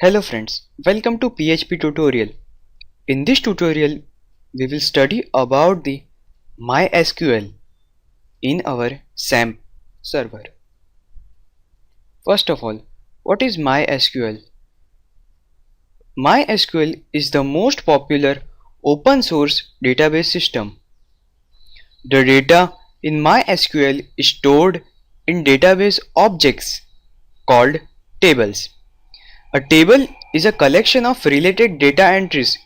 Hello friends, welcome to PHP tutorial. In this tutorial, we will study about the MySQL in our SAMP server. First of all, what is MySQL? MySQL is the most popular open source database system. The data in MySQL is stored in database objects called tables. A table is a collection of related data entries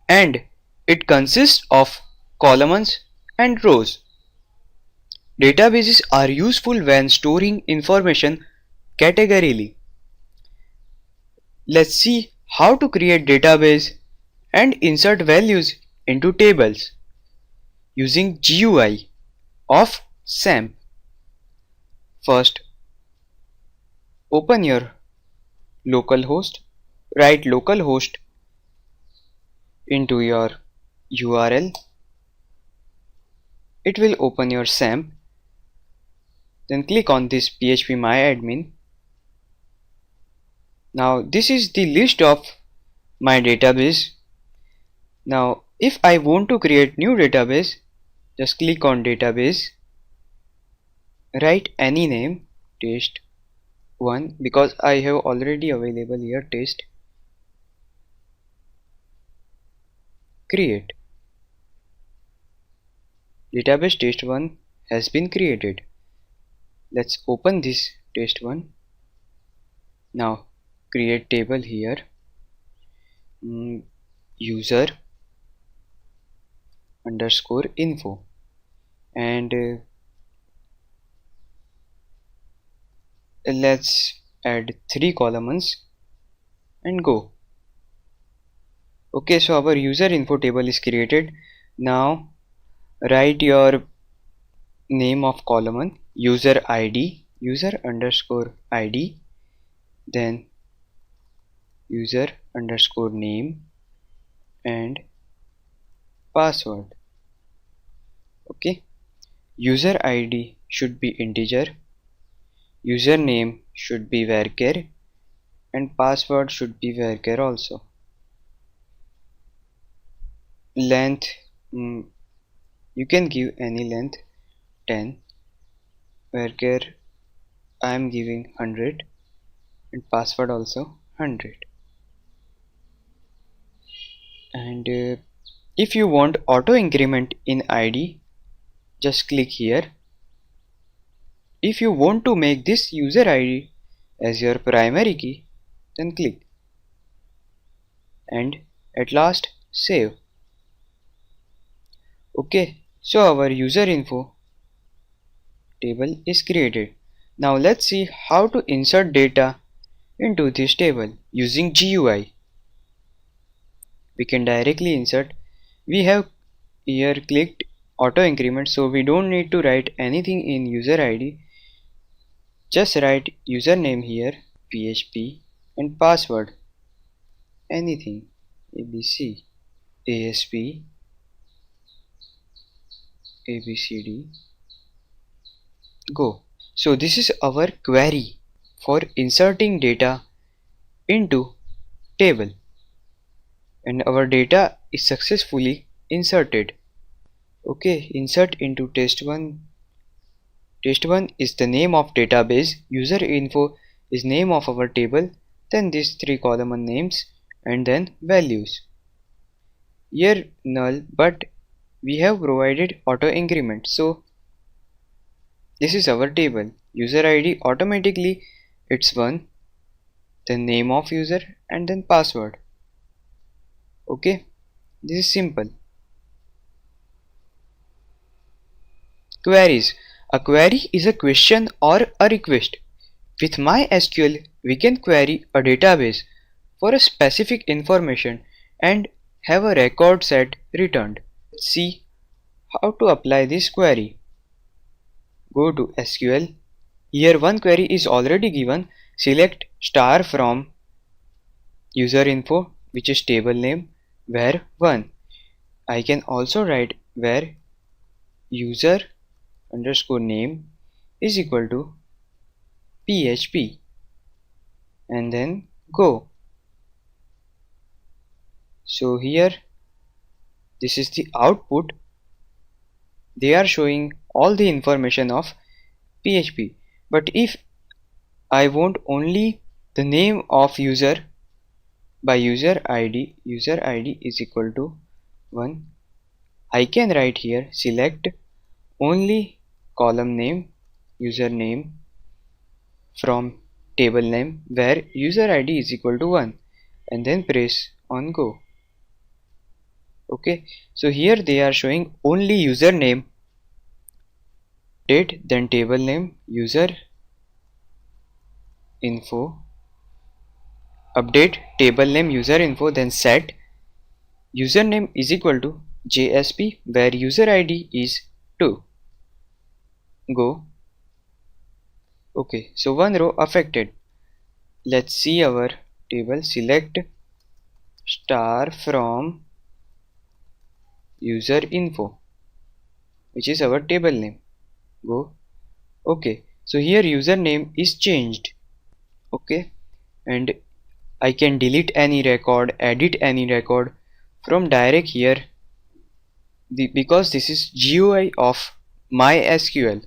and it consists of columns and rows. Databases are useful when storing information categorically. Let's see how to create database and insert values into tables using GUI of SAMP. First, open your localhost, write localhost into your URL. It will open your SAMP. Then click on this phpMyAdmin. Now this is the list of my database. Now if I want to create new database, just click on database, write any name, test1, because I have already available here test, create. Database test1 has been created. Let's open this test1. Now create table here, user underscore info, and let's add 3 columns and go. Okay, so our user info table is created. Now write your name of column, user ID, user underscore ID, then user underscore name and password. Okay, user ID should be integer, username should be varchar, and password should be varchar also. Length, you can give any length, 10, varchar I am giving 100, and password also 100. And if you want auto increment in ID, just click here. If you want to make this user ID as your primary key, then click, and at last save. Okay, so our user info table is created. Now let's see how to insert data into this table using GUI. We can directly insert. We have here clicked auto increment, so we don't need to write anything in user ID. Just write username here, PHP, and password anything, ABC, ASP, ABCD, go. So this is our query for inserting data into table, and our data is successfully inserted. Okay, insert into test1. Test1 is the name of database, user info is name of our table, then these 3 column names, and then values. Here null, but we have provided auto increment, so this is our table. User ID automatically it's 1, then name of user, and then password. Okay, this is simple. Queries. A query is a question or a request. With MySQL, we can query a database for a specific information and have a record set returned. Let's see how to apply this query. Go to SQL. Here one query is already given. Select star from user info, which is table name, var 1. I can also write var user underscore name is equal to PHP, and then go. So here this is the output. They are showing all the information of PHP. But if I want only the name of user by user ID is equal to 1, I can write here select only column name username from table name where user ID is equal to 1 and then press on go. Okay, so here they are showing only username, date, then table name, user info, update table name user info, then set username is equal to JSP where user ID is 2. Go. Okay, so one row affected. Let's see our table. Select star from user info, which is our table name. Go. Okay, so here username is changed. Okay, and I can delete any record, edit any record from direct here because this is GUI of MySQL.